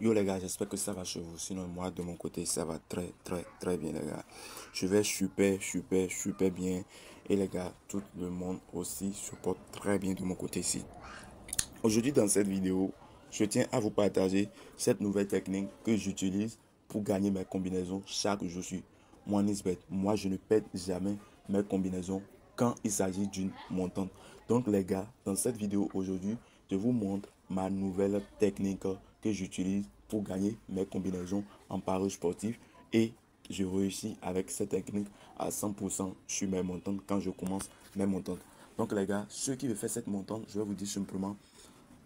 Yo les gars, j'espère que ça va chez vous. Sinon moi de mon côté ça va très bien les gars. Je vais super bien. Et les gars, tout le monde aussi se porte très bien de mon côté ici. Aujourd'hui dans cette vidéo, je tiens à vous partager cette nouvelle technique que j'utilise pour gagner mes combinaisons chaque jour sur Moneysbet. Moi je ne perds jamais mes combinaisons quand il s'agit d'une montante. Donc les gars, dans cette vidéo aujourd'hui, je vous montre ma nouvelle technique que j'utilise pour gagner mes combinaisons en paris sportif et je réussis avec cette technique à 100% sur mes montantes quand je commence mes montantes. Donc les gars, ceux qui veulent faire cette montante, je vais vous dire simplement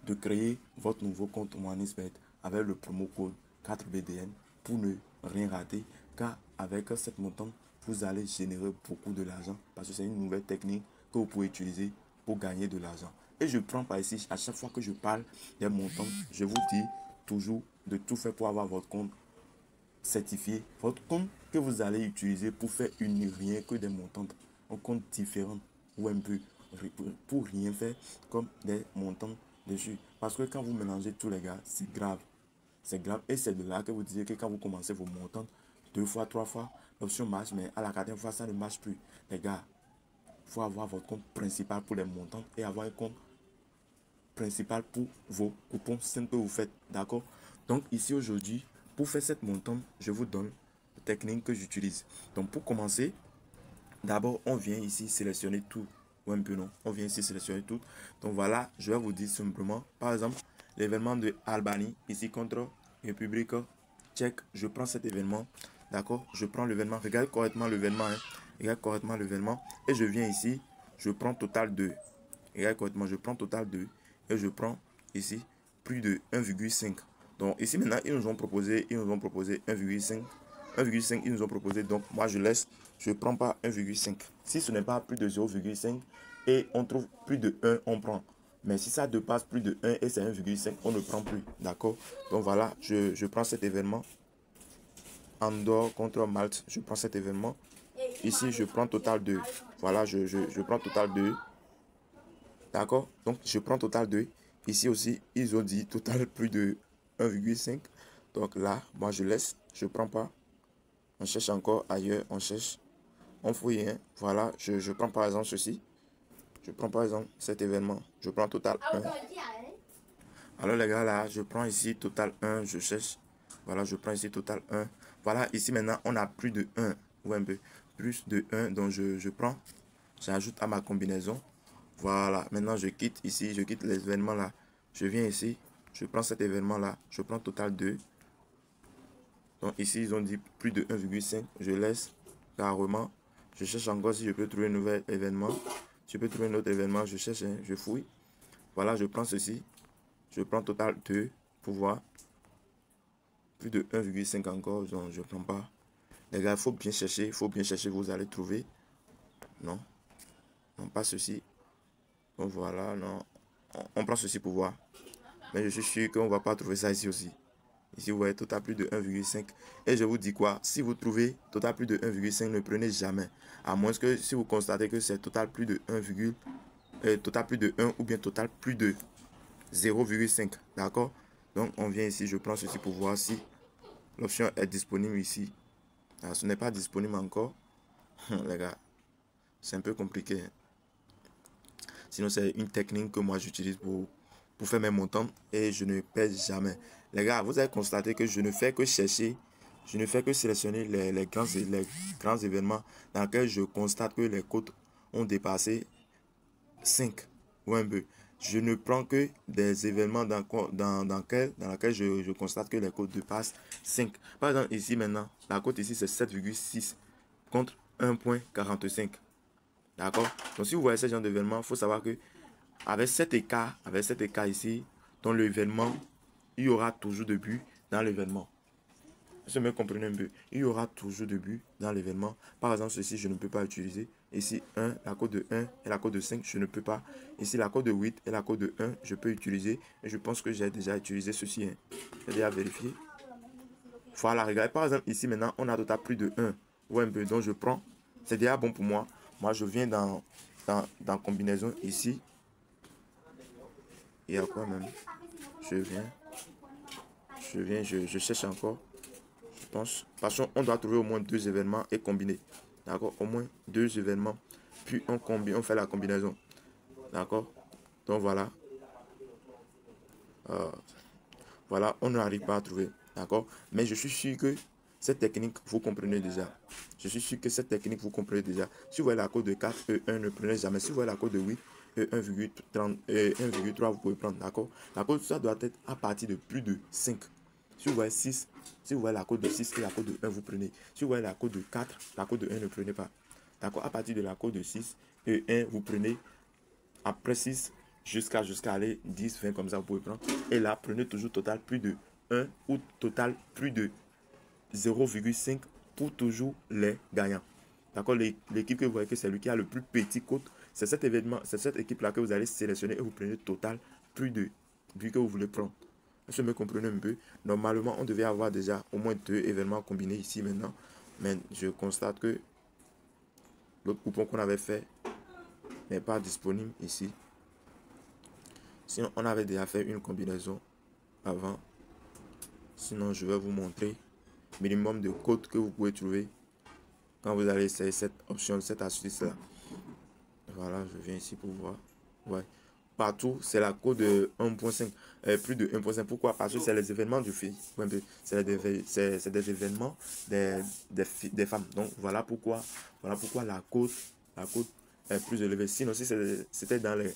de créer votre nouveau compte Moneysbet avec le promo code 4BDN pour ne rien rater, car avec cette montante, vous allez générer beaucoup de l'argent parce que c'est une nouvelle technique que vous pouvez utiliser pour gagner de l'argent. Et je prends par ici, à chaque fois que je parle des montants, je vous dis toujours de tout faire pour avoir votre compte certifié, votre compte que vous allez utiliser pour faire rien que des montants, un compte différent ou un peu pour rien faire comme des montants dessus. Parce que quand vous mélangez tous les gars, c'est grave. C'est grave. Et c'est de là que vous disiez que quand vous commencez vos montants, 2 fois, 3 fois, l'option marche, mais à la 4e fois, ça ne marche plus. Les gars, il faut avoir votre compte principal pour les montants et avoir un compte principal pour vos coupons simples que vous faites. D'accord? Donc ici aujourd'hui, pour faire cette montante, je vous donne la technique que j'utilise. Donc pour commencer, d'abord on vient ici sélectionner tout. Ou un peu non, on vient ici sélectionner tout. Donc voilà, je vais vous dire simplement, par exemple, l'événement de Albanie, ici contre République Tchèque. Je prends cet événement, d'accord? Je prends l'événement, regarde correctement l'événement, hein. Regarde correctement l'événement. Et je viens ici, je prends total 2. Regarde correctement, je prends total 2 et je prends ici plus de 1,5. Donc ici maintenant, ils nous ont proposé 1,5. 1,5, ils nous ont proposé, donc moi je laisse, je ne prends pas 1,5. Si ce n'est pas plus de 0,5 et on trouve plus de 1, on prend. Mais si ça dépasse plus de 1 et c'est 1,5, on ne prend plus. D'accord? Donc voilà, je prends cet événement. Andorre contre Malte, je prends cet événement. Ici, je prends total 2. Voilà, je prends total 2. D'accord? Donc, je prends total 2. Ici aussi, ils ont dit total plus de 1,5. Donc là, moi, je laisse. Je prends pas. On cherche encore ailleurs. On cherche. On fouille. Hein. Voilà, je prends par exemple ceci. Je prends par exemple cet événement. Je prends total 1. Alors les gars, là, je prends ici total 1. Je cherche. Voilà, je prends ici total 1. Voilà, ici maintenant, on a plus de 1. Ou un peu plus de 1. Donc, je prends. J'ajoute à ma combinaison. Voilà, maintenant je quitte ici, je quitte l'événement là. Je viens ici, je prends cet événement là, je prends total 2. Donc ici, ils ont dit plus de 1,5. Je laisse carrément. Je cherche encore si je peux trouver un nouvel événement. Si je peux trouver un autre événement, je cherche, hein, je fouille. Voilà, je prends ceci. Je prends total 2 pour voir. Plus de 1,5 encore, donc je ne prends pas. Les gars, il faut bien chercher, vous allez trouver. Non, non, pas ceci. Donc voilà, non. On prend ceci pour voir. Mais je suis sûr qu'on ne va pas trouver ça ici aussi. Ici, vous voyez total plus de 1,5. Et je vous dis quoi? Si vous trouvez total plus de 1,5, ne prenez jamais. À moins que si vous constatez que c'est total plus de 1, total plus de 1 ou bien total plus de 0,5. D'accord? Donc, on vient ici. Je prends ceci pour voir si l'option est disponible ici. Alors, ce n'est pas disponible encore. Les gars, c'est un peu compliqué. Sinon, c'est une technique que moi j'utilise pour faire mes montants et je ne perds jamais. Les gars, vous avez constaté que je ne fais que chercher, je ne fais que sélectionner les grands événements dans lesquels je constate que les cotes ont dépassé 5 ou un peu. Je ne prends que des événements dans lesquels je constate que les cotes dépassent 5. Par exemple, ici maintenant, la cote ici c'est 7,6 contre 1,45. D'accord? Donc si vous voyez ce genre d'événement, il faut savoir que avec cet écart ici, dans l'événement, il y aura toujours de but dans l'événement. Je me comprenez un peu. Il y aura toujours de but dans l'événement. Par exemple, ceci, je ne peux pas utiliser. Ici, 1, la code de 1 et la code de 5, je ne peux pas. Ici, la code de 8 et la code de 1, je peux utiliser. Et je pense que j'ai déjà utilisé ceci. Hein. J'ai déjà vérifié. Voilà, regardez. Par exemple, ici, maintenant, on a total plus de 1 ou un peu. Donc, je prends. C'est déjà bon pour moi. Moi, je viens dans combinaison ici. Il y a quoi même? Je je cherche encore. Je pense. Parce qu'on doit trouver au moins 2 événements et combiner. D'accord? Au moins 2 événements. Puis on combine, on fait la combinaison. D'accord? Donc voilà. Euh, voilà, on n'arrive pas à trouver. D'accord? Mais je suis sûr que cette technique, vous comprenez déjà. Je suis sûr que cette technique, vous comprenez déjà. Si vous voyez la code de 4, E1, ne prenez jamais. Si vous voyez la code de 8, E1,30, E1,3, vous pouvez prendre. D'accord? La code, ça doit être à partir de plus de 5. Si vous voyez 6, si vous voyez la code de 6 et la code de 1, vous prenez. Si vous voyez la code de 4, la code de 1, ne prenez pas. D'accord? À partir de la code de 6 et 1, vous prenez. Après 6, jusqu'à aller 10, 20, comme ça, vous pouvez prendre. Et là, prenez toujours total plus de 1 ou total plus de 0,5 pour toujours les gagnants. D'accord? L'équipe que vous voyez que c'est lui qui a le plus petit code, c'est cet événement, c'est cette équipe-là que vous allez sélectionner et vous prenez total plus de but que vous voulez prendre. Est-ce que vous me comprenez un peu? Normalement, on devait avoir déjà au moins 2 événements combinés ici maintenant. Mais je constate que l'autre coupon qu'on avait fait n'est pas disponible ici. Sinon, on avait déjà fait une combinaison avant. Sinon, je vais vous montrer minimum de codes que vous pouvez trouver quand vous allez essayer cette option, cette astuce-là. Voilà, je viens ici pour voir. Ouais. Partout, c'est la code de 1.5, plus de 1.5. Pourquoi? Parce que c'est les événements du film. C'est des événements des femmes. Donc, voilà pourquoi la code est plus élevée. Sinon, si c'était dans les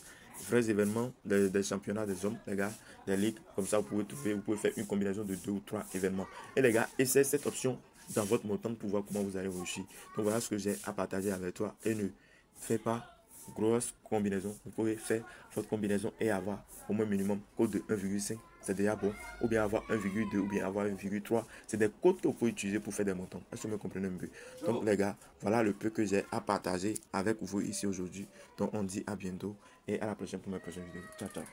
vrais événements des championnats des hommes, les gars, des ligues, comme ça, vous pouvez faire une combinaison de 2 ou 3 événements. Et les gars, essayez cette option dans votre montant pour voir comment vous allez réussir. Donc, voilà ce que j'ai à partager avec toi. Et ne fais pas grosse combinaison. Vous pouvez faire votre combinaison et avoir au moins minimum code de 1,5. C'est déjà bon. Ou bien avoir 1,2 ou bien avoir 1,3. C'est des codes que vous pouvez utiliser pour faire des montants. Est-ce que vous me comprenez un peu? Donc les gars, voilà le peu que j'ai à partager avec vous ici aujourd'hui. Donc on dit à bientôt et à la prochaine pour ma prochaine vidéo. Ciao, ciao.